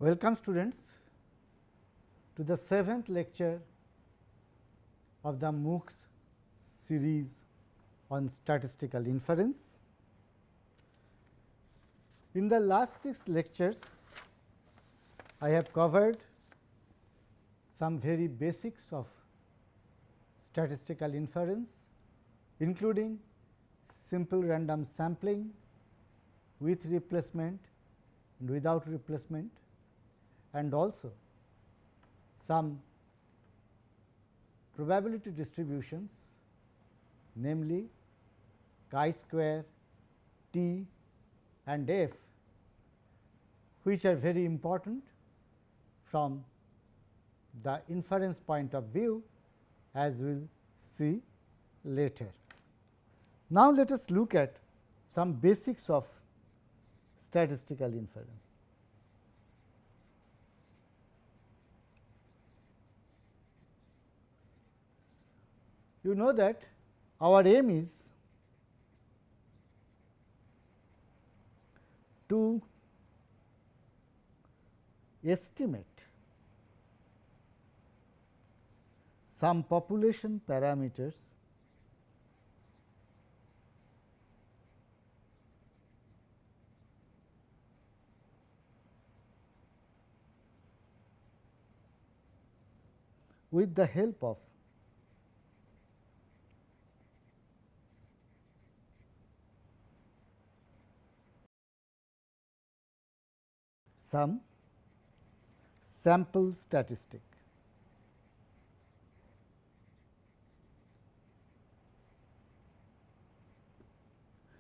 Welcome students to the 7th lecture of the MOOCs series on statistical inference. In the last 6 lectures, I have covered some very basics of statistical inference, including simple random sampling with replacement and without replacement, and also some probability distributions, namely chi-square, t and f, which are very important from the inference point of view, as we will see later. Now, let us look at some basics of statistical inference. You know that our aim is to estimate some population parameters with the help of some sample statistic.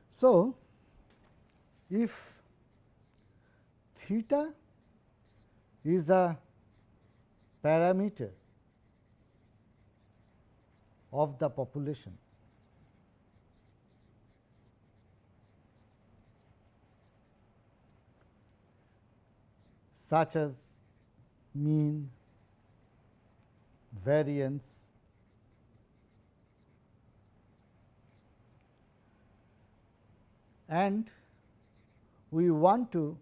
So, if theta is a parameter of the population, such as mean, variance, and we want to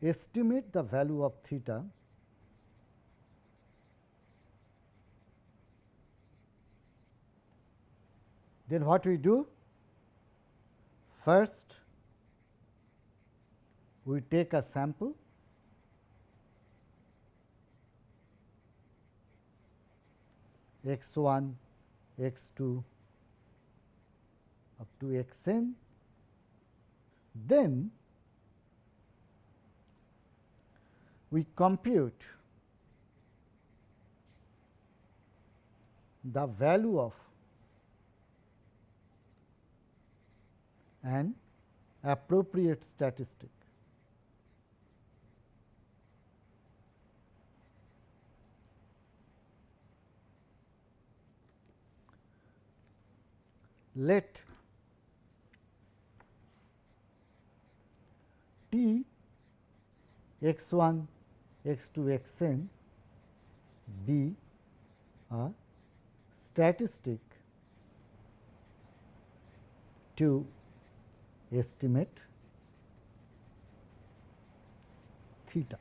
estimate the value of theta, then what we do? First, we take a sample x1, x2 up to xn, then we compute the value of an appropriate statistic. Let t x1, x2, xn be a statistic to estimate theta.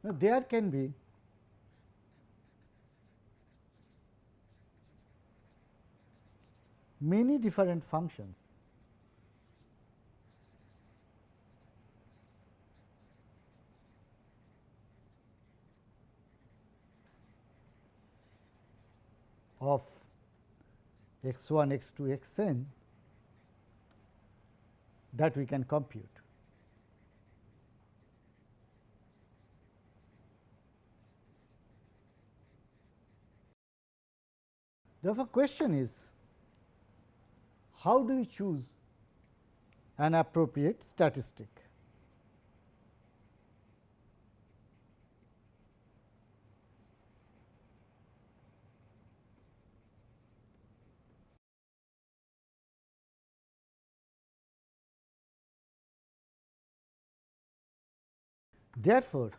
Now, there can be many different functions of x1, x2, xn that we can compute. Therefore, question is, how do we choose an appropriate statistic? Therefore,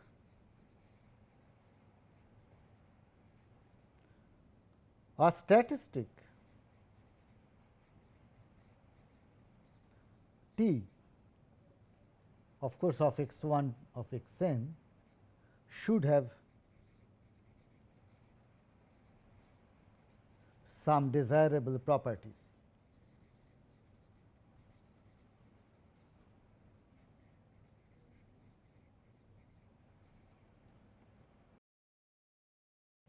a statistic t of course, of x 1 of x n should have some desirable properties.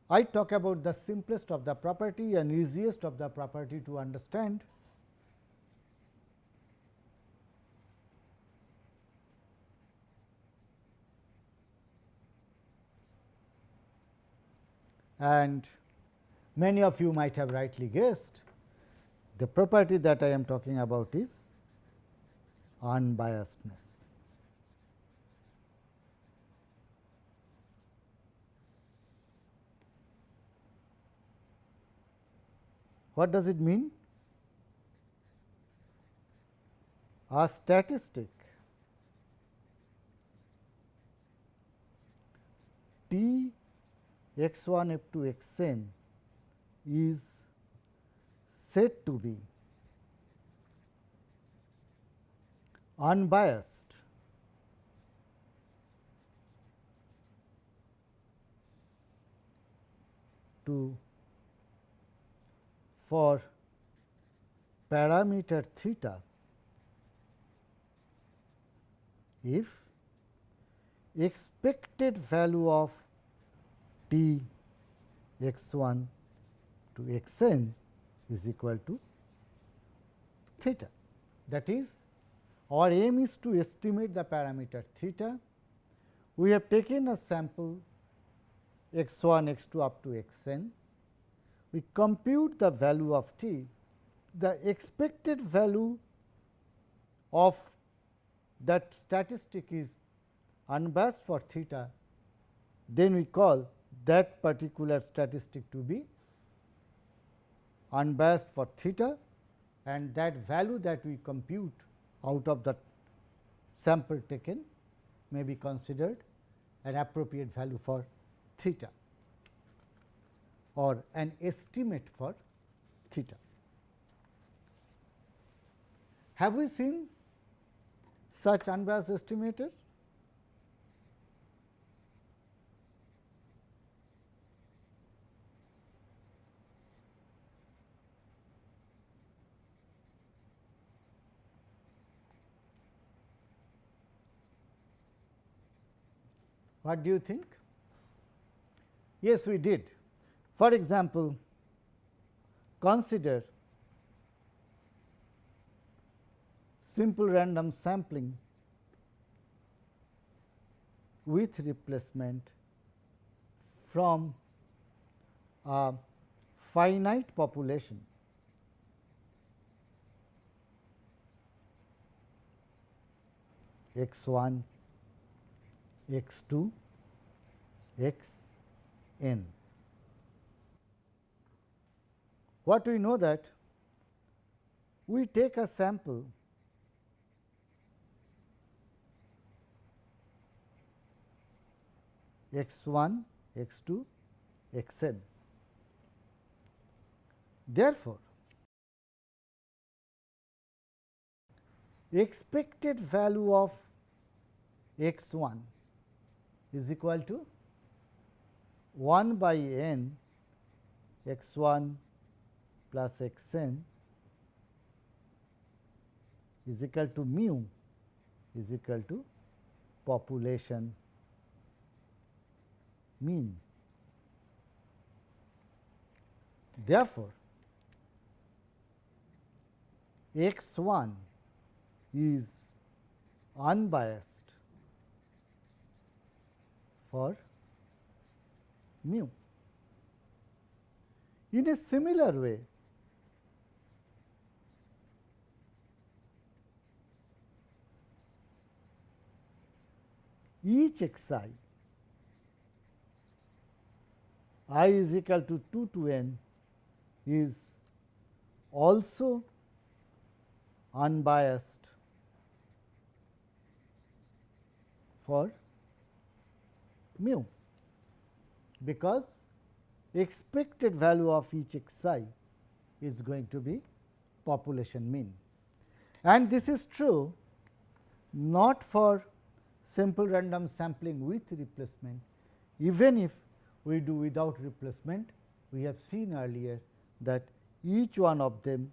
I talk about the simplest of the property and easiest of the property to understand. And many of you might have rightly guessed, the property that I am talking about is unbiasedness. What does it mean? A statistic T x 1 f 2 x n is said to be unbiased to for parameter theta if expected value of T x 1 to x n is equal to theta. That is, our aim is to estimate the parameter theta. We have taken a sample x 1, x 2 up to x n. We compute the value of t. The expected value of that statistic is unbiased for theta, then we call that particular statistic to be unbiased for theta, and that value that we compute out of the sample taken may be considered an appropriate value for theta or an estimate for theta. Have we seen such unbiased estimator? What do you think? Yes, we did. For example, consider simple random sampling with replacement from a finite population x 1, x 2, x n. What we know that we take a sample x 1, x 2, x n. Therefore, expected value of x 1 is equal to 1 by n x 1 plus x n is equal to mu is equal to population mean. Therefore, x 1 is unbiased for mu. In a similar way, each x I is equal to 2 to n is also unbiased for mu, because expected value of each x I is going to be population mean. And this is true not for simple random sampling with replacement. Even if we do without replacement, we have seen earlier that each one of them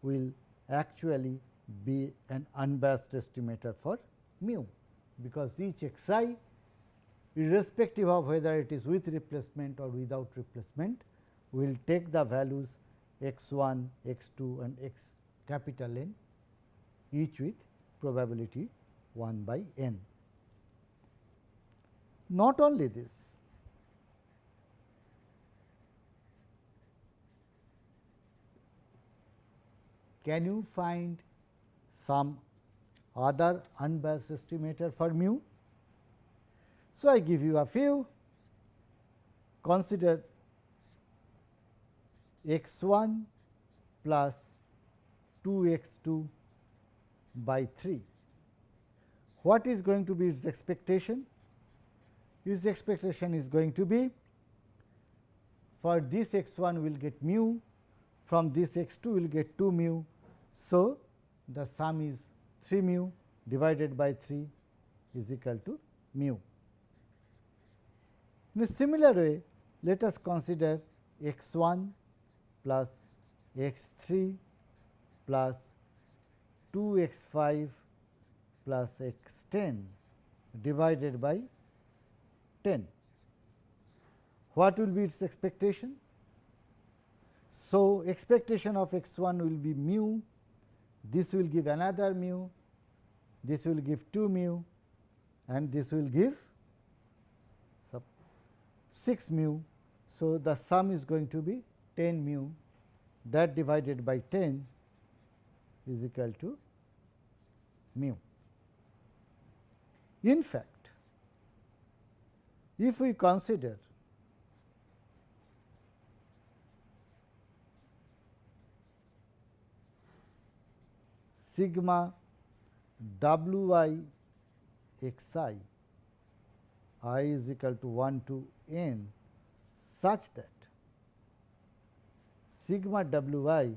will actually be an unbiased estimator for mu, because each x I, irrespective of whether it is with replacement or without replacement, will take the values x 1, x 2 and x capital N, each with probability 1 by n. Not only this, can you find some other unbiased estimator for mu? So, I give you a few. Consider x 1 plus 2 x 2 by 3. What is going to be its expectation? Its expectation is going to be, for this x 1 will get mu, from this x 2 will get 2 mu. So, the sum is 3 mu divided by 3 is equal to mu. In a similar way, let us consider x 1 plus x 3 plus 2 x 5 plus x 10 divided by 10. What will be its expectation? So, expectation of x 1 will be mu, this will give another mu, this will give 2 mu and this will give 6 mu. So, the sum is going to be 10 mu, that divided by 10 is equal to mu. In fact, if we consider sigma w I x I is equal to 1 to n, such that sigma w I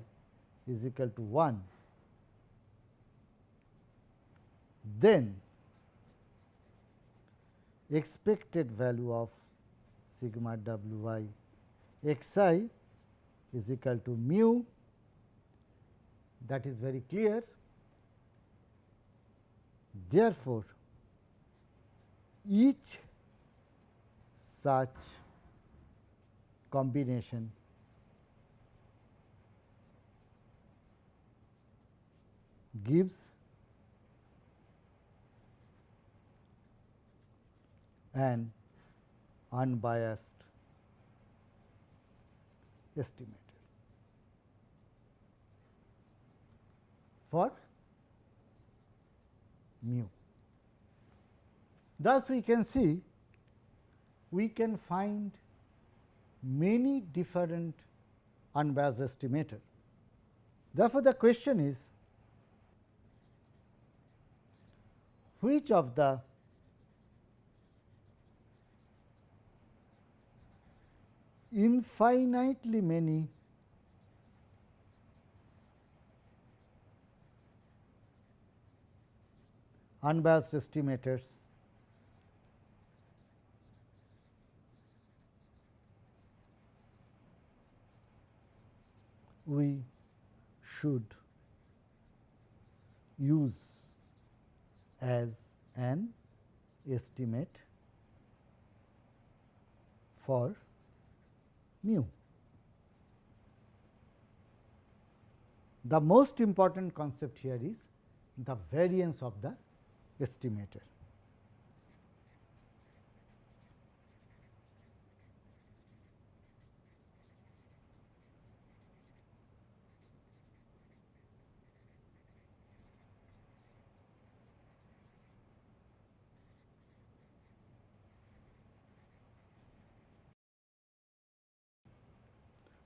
is equal to 1, then expected value of sigma w I x I is equal to mu. That is very clear. Therefore, each such combination gives an unbiased estimator for mu. Thus, we can see we can find many different unbiased estimator. Therefore, the question is, which of the infinitely many unbiased estimators we should use as an estimate for mu. The most important concept here is the variance of the estimator.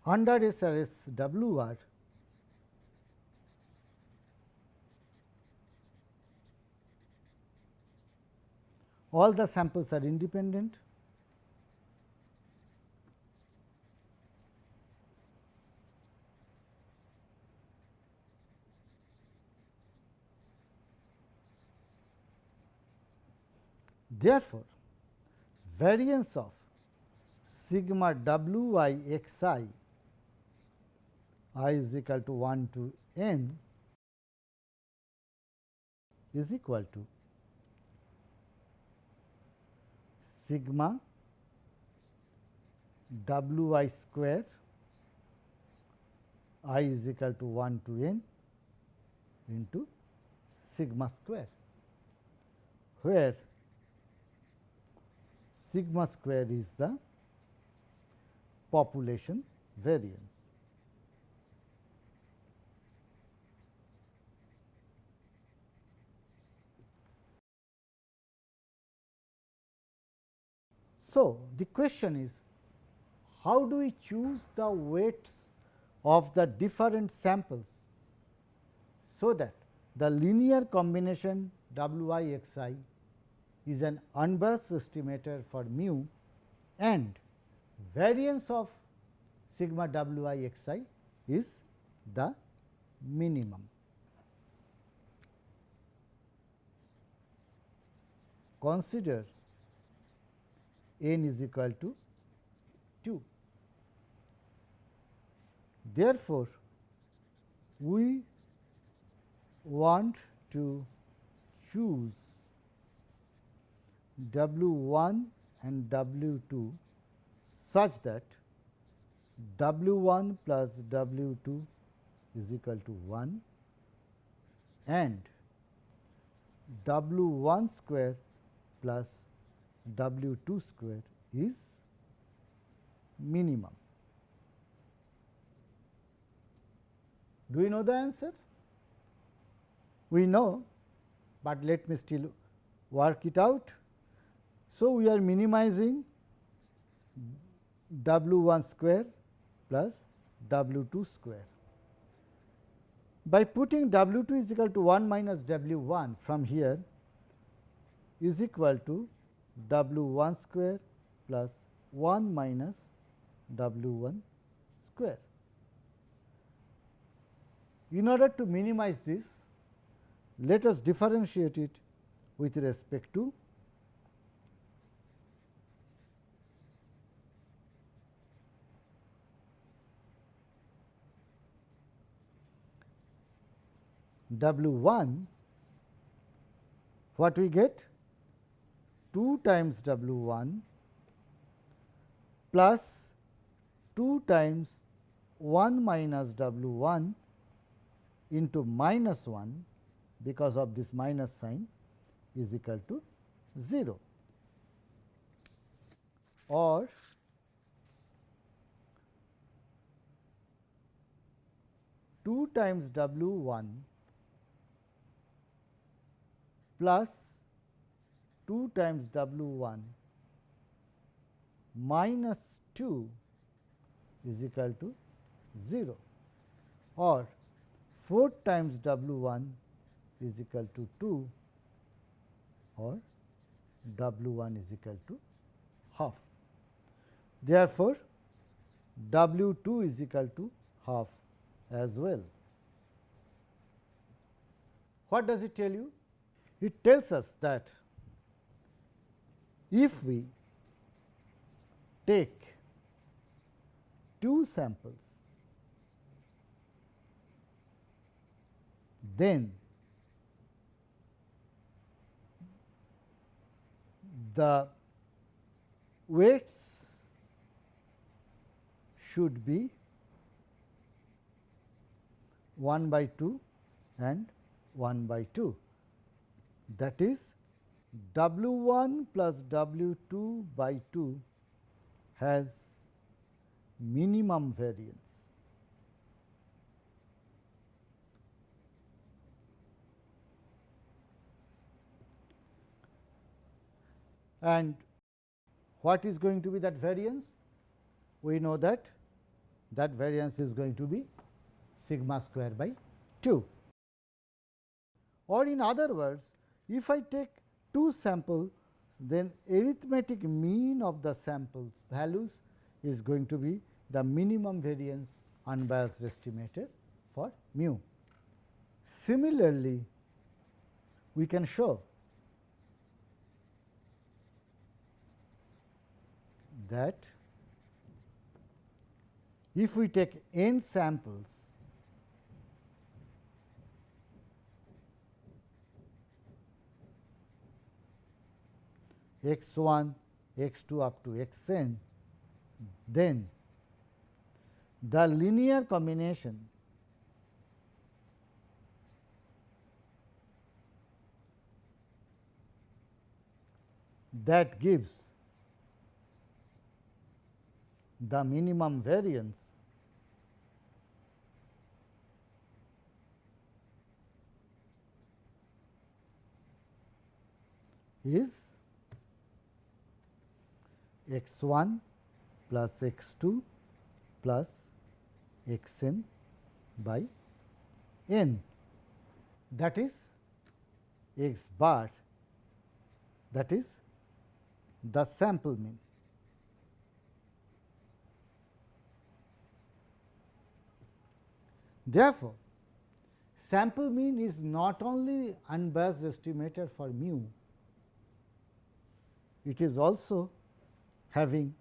Under SRSWR, all the samples are independent. Therefore, variance of sigma wi x I is equal to 1 to n is equal to sigma wi square I is equal to 1 to n into sigma square, where sigma square is the population variance. So, the question is, how do we choose the weights of the different samples, so that the linear combination wi x I is an unbiased estimator for mu and variance of sigma wi x I is the minimum. Consider n is equal to 2. Therefore, we want to choose W1 and W2 such that W1 plus W2 is equal to 1 and W1 square plus W2 square is minimum. Do we know the answer? We know, but let me still work it out. So, we are minimizing W1 square plus W2 square. By putting W2 is equal to 1 minus W1 from here is equal to W1 square plus 1 minus W1 square. In order to minimize this, let us differentiate it with respect to W1. What we get? 2 times W1 plus 2 times 1 minus W1 into minus 1, because of this minus sign, is equal to 0, or two times W1 plus 2 times W1 minus 2 is equal to 0, or 4 times W1 is equal to 2, or W1 is equal to half. Therefore, W2 is equal to half as well. What does it tell you? It tells us that if we take 2 samples, then the weights should be 1 by 2 and 1 by 2. That is, W1 plus W2 by 2 has minimum variance. And what is going to be that variance? We know that that variance is going to be sigma square by 2. Or in other words, if I take 2 samples, then arithmetic mean of the samples values is going to be the minimum variance unbiased estimated for mu. Similarly, we can show that if we take n samples, x 1, x 2 up to x n, then the linear combination that gives the minimum variance is x 1 plus x 2 plus x n by n, that is x bar, that is the sample mean. Therefore, sample mean is not only unbiased estimator for mu, it is also having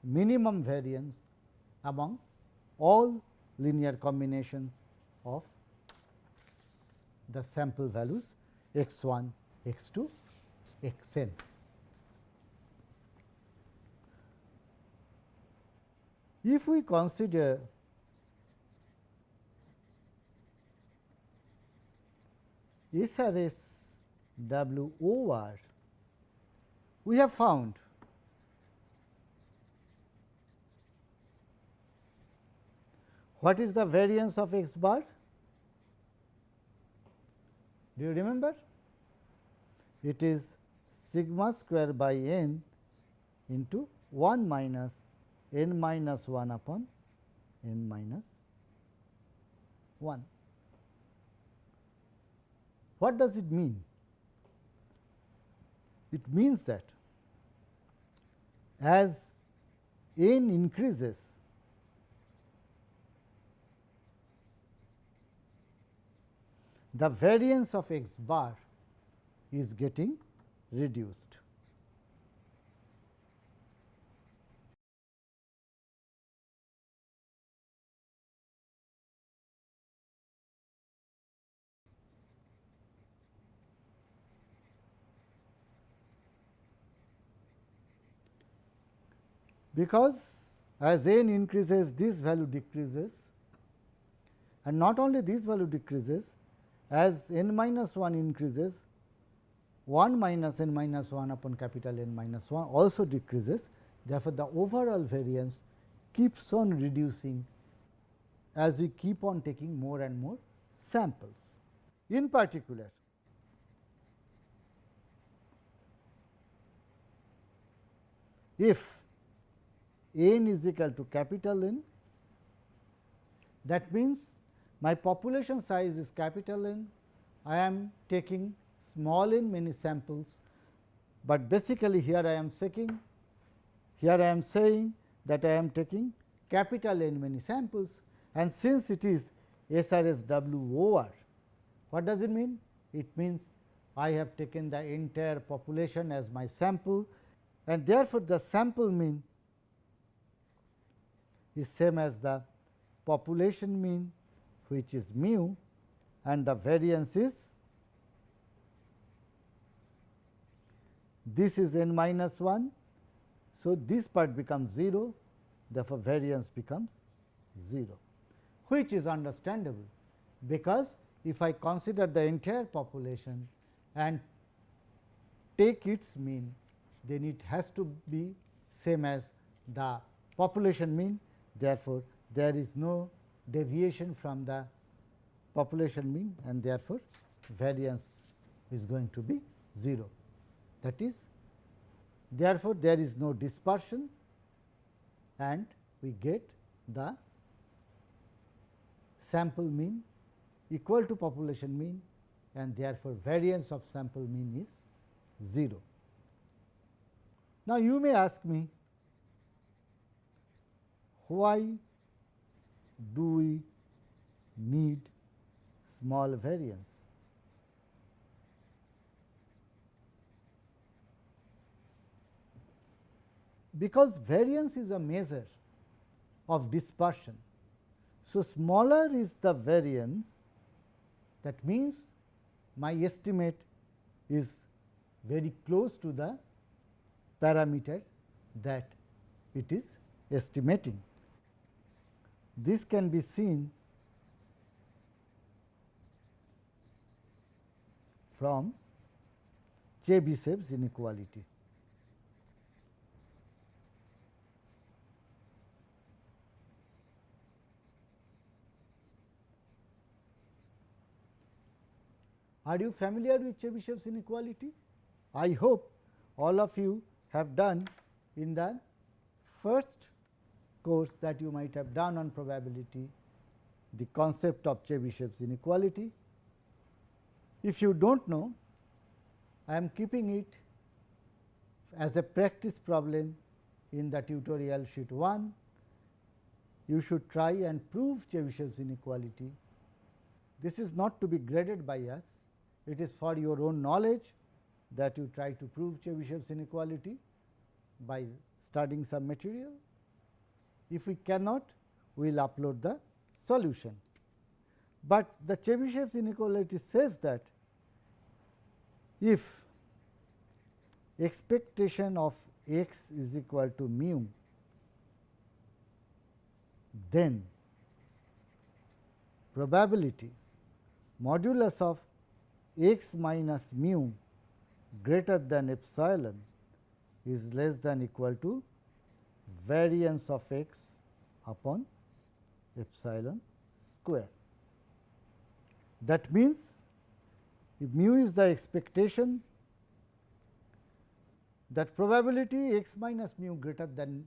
minimum variance among all linear combinations of the sample values x 1, x 2, x n. If we consider SRS WOR, we have found what is the variance of x bar? Do you remember? It is sigma square by n into 1 minus n minus 1 upon n minus 1. What does it mean? It means that as n increases, the variance of x bar is getting reduced. Because as n increases, this value decreases, and not only this value decreases, as n minus 1 increases, 1 minus n minus 1 upon capital N minus 1 also decreases. Therefore, the overall variance keeps on reducing as we keep on taking more and more samples. In particular, if n is equal to capital N, that means my population size is capital N, I am taking small n many samples, but basically here I am saying that I am taking capital N many samples, and since it is SRS WOR, what does it mean? It means I have taken the entire population as my sample, and therefore, the sample mean is same as the population mean, which is mu, and the variance is this is n minus 1. So, this part becomes 0, therefore, variance becomes 0, which is understandable, because if I consider the entire population and take its mean, then it has to be same as the population mean. Therefore, there is no deviation from the population mean, and therefore, variance is going to be 0. That is, therefore, there is no dispersion, and we get the sample mean equal to population mean, and therefore, variance of sample mean is 0. Now, you may ask me, why do we need small variance? because variance is a measure of dispersion. So, smaller is the variance, that means my estimate is very close to the parameter that it is estimating. This can be seen from Chebyshev's inequality. Are you familiar with Chebyshev's inequality? I hope all of you have done in the first course that you might have done on probability the concept of Chebyshev's inequality. If you do not know, I am keeping it as a practice problem in the tutorial sheet 1. You should try and prove Chebyshev's inequality. This is not to be graded by us, it is for your own knowledge that you try to prove Chebyshev's inequality by studying some material. If we cannot, we will upload the solution. But the Chebyshev's inequality says that if expectation of x is equal to mu, then probability modulus of x minus mu greater than epsilon is less than equal to variance of x upon epsilon square. That means, if mu is the expectation, that probability x minus mu greater than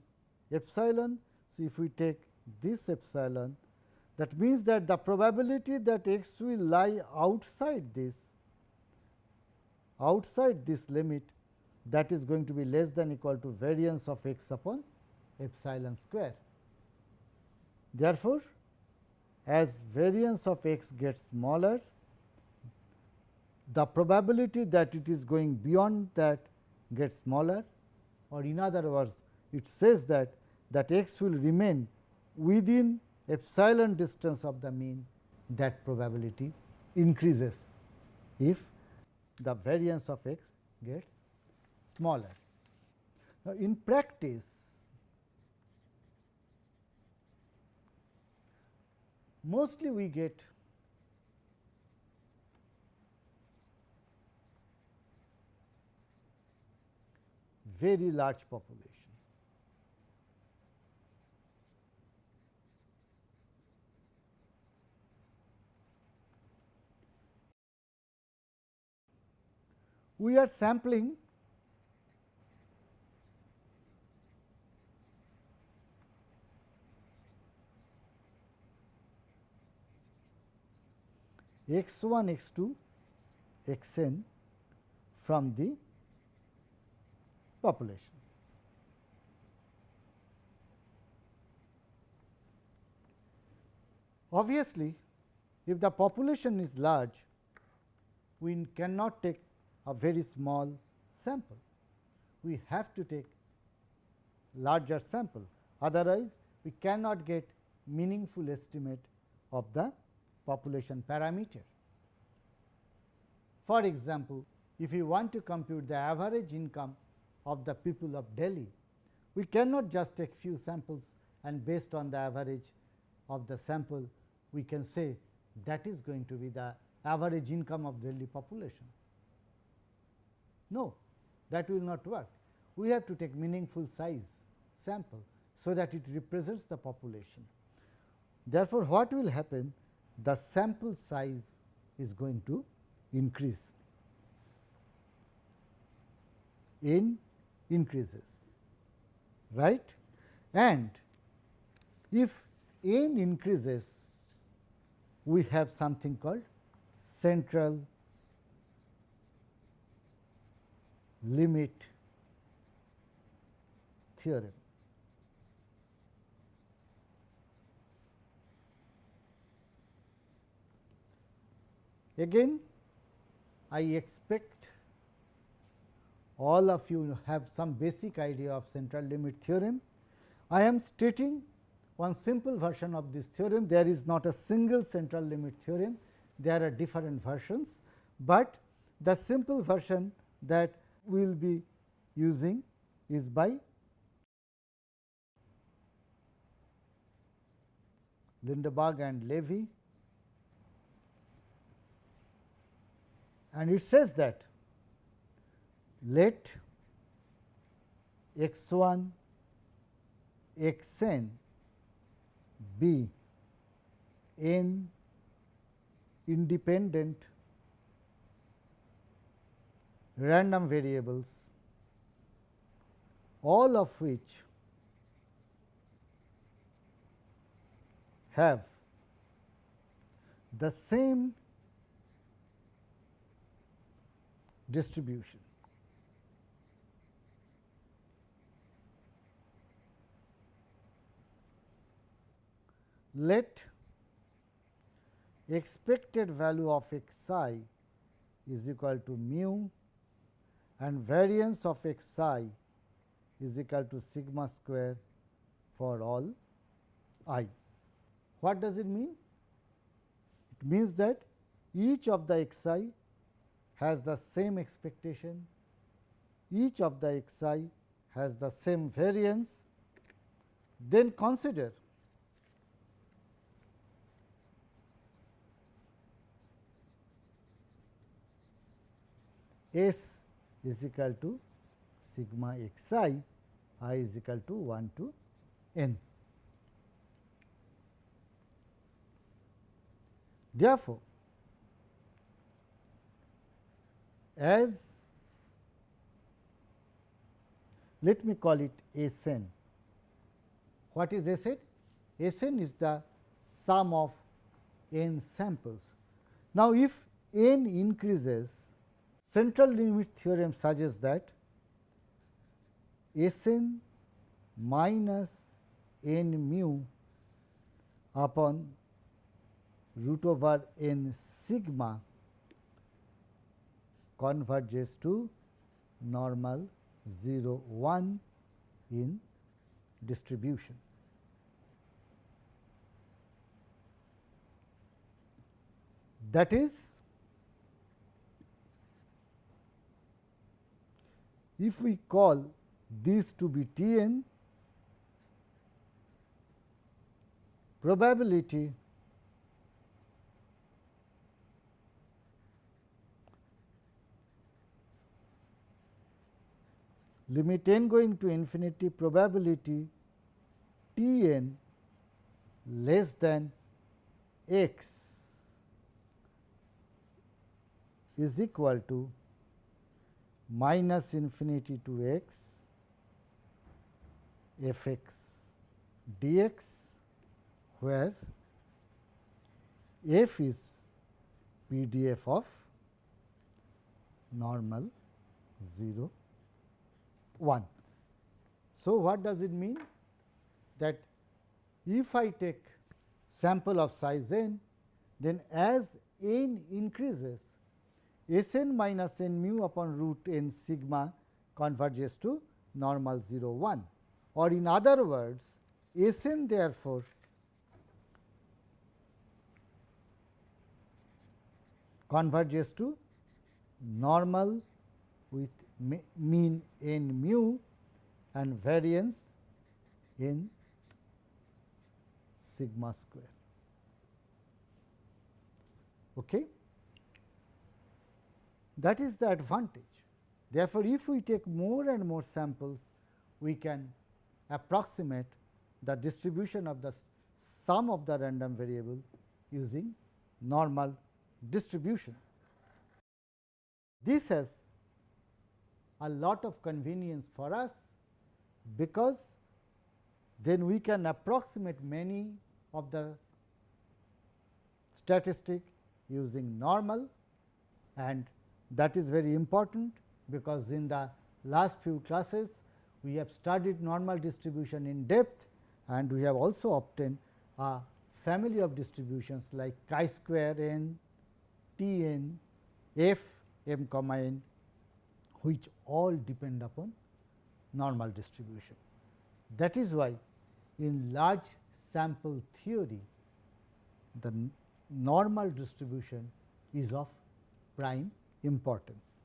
epsilon. So, if we take this epsilon, that means that the probability that x will lie outside this limit, that is going to be less than equal to variance of x upon epsilon square. Therefore, as variance of x gets smaller, the probability that it is going beyond that gets smaller, or in other words, it says that x will remain within epsilon distance of the mean, that probability increases if the variance of x gets smaller. Now, in practice, mostly we get very large population. We are sampling x 1, x 2, x n from the population. Obviously, if the population is large, we cannot take a very small sample. We have to take larger sample, otherwise we cannot get meaningful estimate of the population parameter. For example, if we want to compute the average income of the people of Delhi, we cannot just take few samples and based on the average of the sample we can say that is going to be the average income of Delhi population. No, that will not work. We have to take meaningful size sample, so that it represents the population. Therefore, what will happen? The sample size is going to increase, n increases, right? And if n increases, we have something called central limit theorem. Again, I expect all of you have some basic idea of central limit theorem. I am stating one simple version of this theorem. There is not a single central limit theorem, there are different versions, but the simple version that we will be using is by Lindeberg and Levy, and it says that let x 1 x n be n independent random variables, all of which have the same distribution. Let expected value of x I is equal to mu and variance of x I is equal to sigma square for all I. What does it mean? It means that each of the x I has the same expectation, each of the x I has the same variance. Then consider S is equal to sigma x I is equal to 1 to n. Therefore, as let me call it S n. What is S n? S n is the sum of n samples. Now, if n increases, central limit theorem suggests that S n minus n mu upon root over n sigma converges to normal 0 1 in distribution. That is, if we call this to be T n, probability limit n going to infinity, probability T n less than x is equal to minus infinity to x f x dx, where f is PDF of normal 0 1. So, what does it mean? That if I take sample of size n, then as n increases, S n minus n mu upon root n sigma converges to normal 0 1, or in other words, S n therefore converges to normal with mean n mu and variance in sigma square. Okay? That is the advantage. Therefore, if we take more and more samples, we can approximate the distribution of the sum of the random variable using normal distribution. This has a lot of convenience for us, because then we can approximate many of the statistic using normal, and that is very important, because in the last few classes we have studied normal distribution in depth, and we have also obtained a family of distributions like chi-square n, T n, f m comma n, which all depend upon normal distribution. That is why in large sample theory, the normal distribution is of prime importance.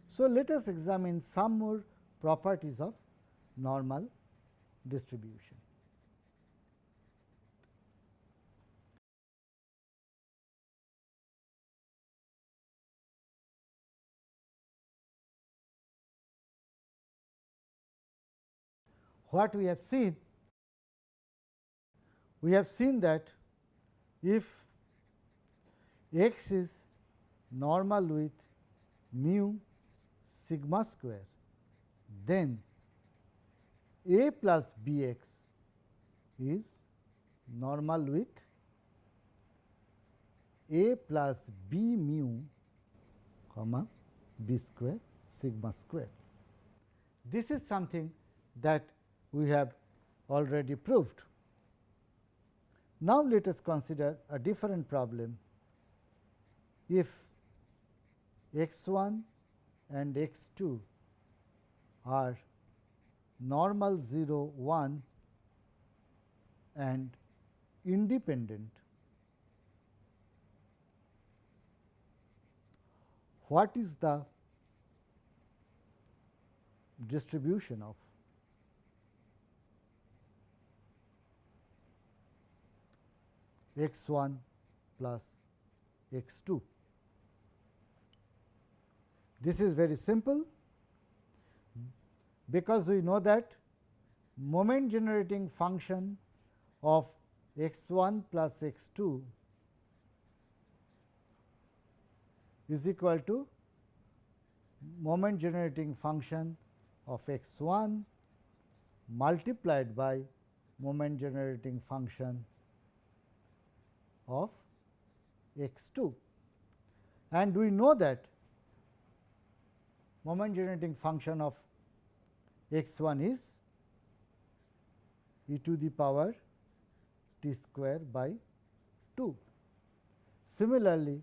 So, let us examine some more properties of normal distribution. What we have seen? We have seen that if x is normal with mu sigma square, then a plus b x is normal with a plus b mu comma b square sigma square. This is something that we have already proved. Now, let us consider a different problem. If x 1 and x 2 are normal 0 1 and independent, what is the distribution of x 1 plus x 2? This is very simple, because we know that moment generating function of x 1 plus x 2 is equal to moment generating function of x 1 multiplied by moment generating function of x 2, and we know that moment generating function of x 1 is e to the power t square by 2. Similarly,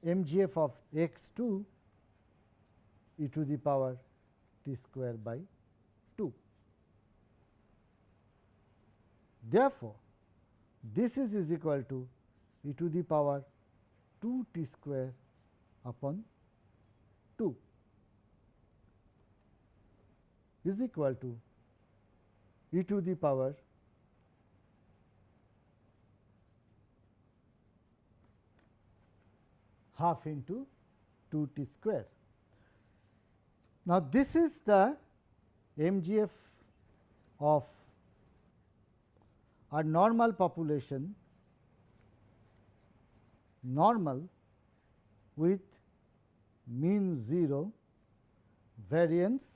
MGF of x 2 e to the power t square by 2. Therefore, this is equal to e to the power 2 t square upon 2 is equal to e to the power half into 2 t square. Now, this is the MGF of a normal population, normal with mean 0, variance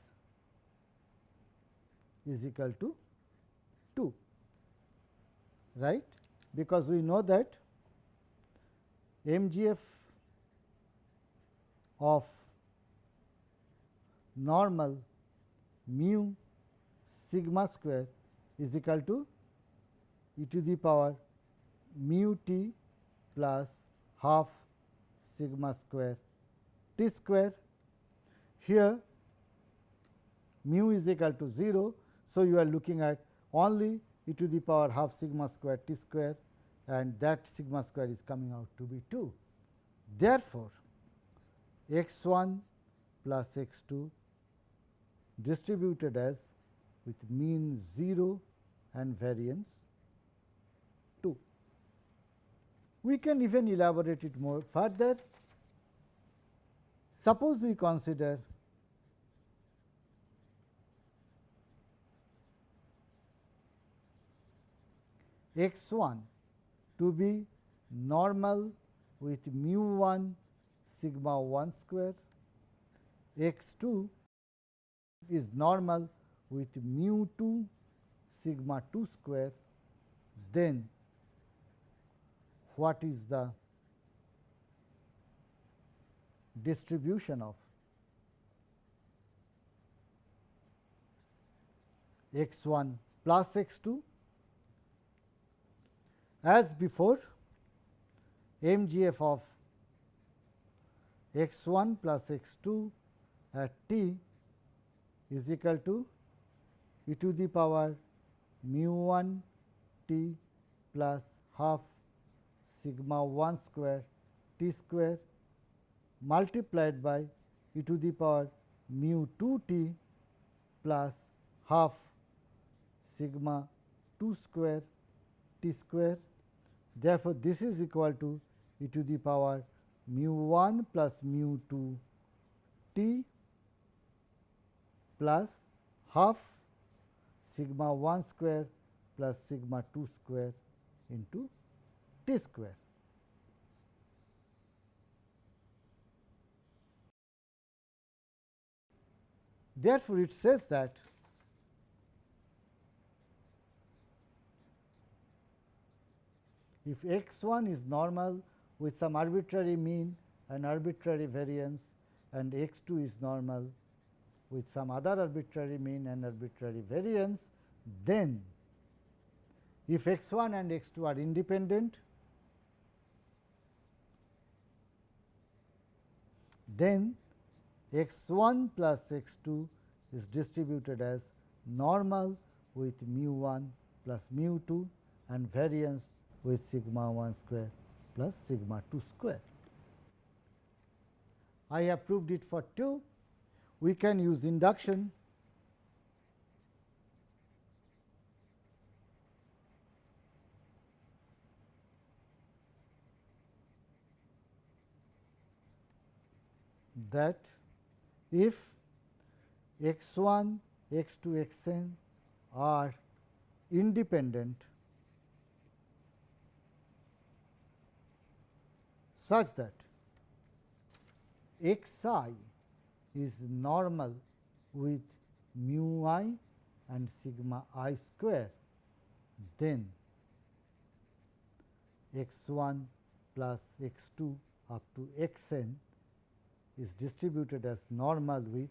is equal to 2, right, because we know that MGF of normal mu sigma square is equal to e to the power mu t plus half sigma square t square. Here mu is equal to 0. So, you are looking at only e to the power half sigma square t square, and that sigma square is coming out to be 2. Therefore, x 1 plus x 2 distributed as with mean 0 and variance 2. We can even elaborate it more further. Suppose we consider x 1 to be normal with mu 1 sigma 1 square, x 2 is normal with mu 2 sigma 2 square, then what is the distribution of x 1 plus x 2? As before, MGF of x 1 plus x 2 at t is equal to e to the power mu 1 t plus half sigma 1 square t square multiplied by e to the power mu 2 t plus half sigma 2 square t square. Therefore, this is equal to e to the power mu 1 plus mu 2 t plus half sigma 1 square plus sigma 2 square into t square. Therefore, it says that if x 1 is normal with some arbitrary mean and arbitrary variance, and x 2 is normal with some other arbitrary mean and arbitrary variance, then if x 1 and x 2 are independent, then x 1 plus x 2 is distributed as normal with mu 1 plus mu 2 and variance with sigma 1 square plus sigma 2 square. I have proved it for 2. We can use induction that if x 1, x 2, x n are independent such that x I is normal with mu I and sigma I square, then x 1 plus x 2 up to x n is distributed as normal with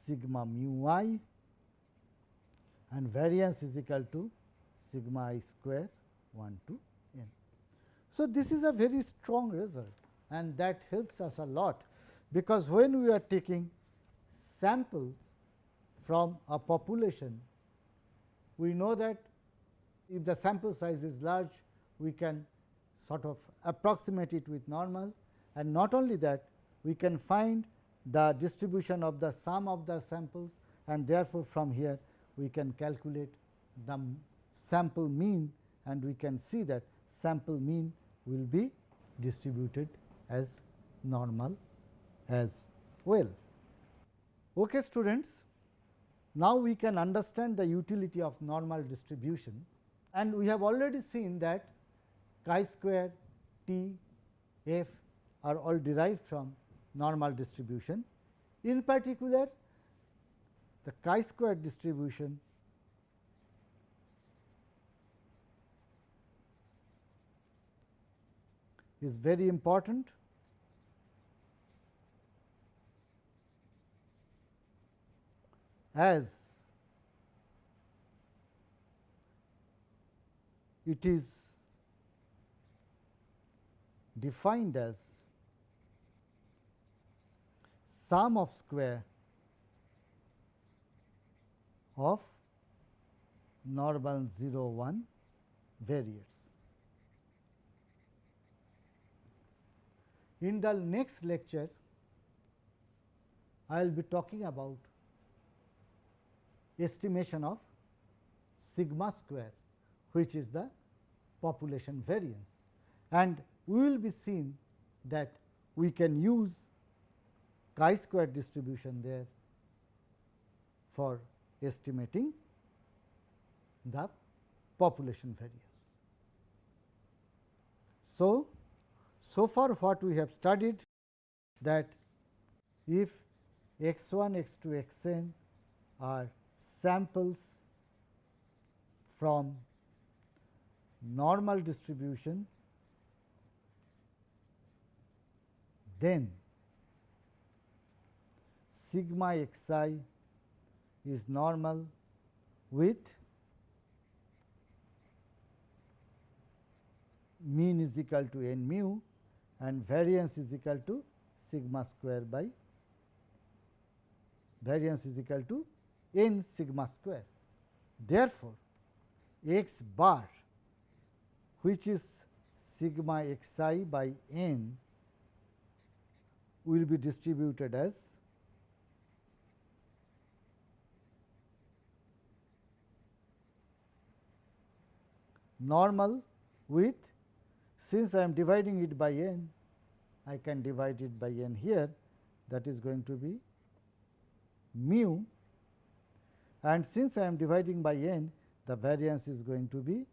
sigma mu I and variance is equal to sigma I square 1 to n. So, this is a very strong result, and that helps us a lot, because when we are taking samples from a population, we know that if the sample size is large, we can sort of approximate it with normal, and not only that, we can find the distribution of the sum of the samples, and therefore, from here we can calculate the sample mean, and we can see that sample mean will be distributed as normal as well. Okay, students, now we can understand the utility of normal distribution, and we have already seen that chi-square, t, f are all derived from normal distribution. In particular, the chi-square distribution is very important, as it is defined as sum of square of normal 0 1 variates. In the next lecture, I will be talking about estimation of sigma square, which is the population variance, and we will be seeing that we can use chi-square distribution there for estimating the population variance. So far what we have studied, that if x 1, x 2, x n are samples from normal distribution, then sigma x I is normal with mean is equal to n mu and variance is equal to sigma square by variance is equal to n sigma square. Therefore, x bar, which is sigma xi by n, will be distributed as normal with, since I am dividing it by n, I can divide it by n here, that is going to be mu, and since I am dividing by n, the variance is going to be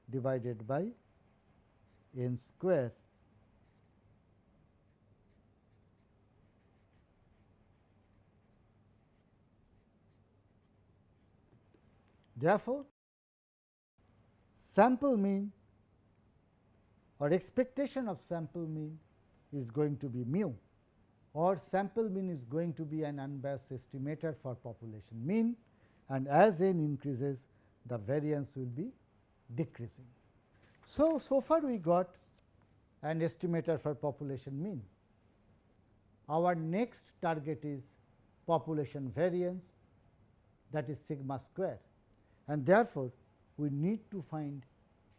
divided by n square. Therefore, sample mean or expectation of sample mean is going to be mu, or sample mean is going to be an unbiased estimator for population mean, and as n increases, the variance will be decreasing. So far we got an estimator for population mean. Our next target is population variance, that is sigma square, and therefore, we need to find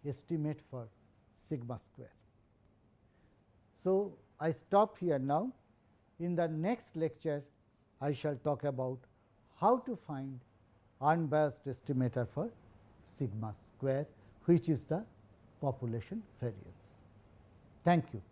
estimate for sigma square. So, I stop here now. In the next lecture, I shall talk about how to find unbiased estimator for sigma square, which is the population variance. Thank you.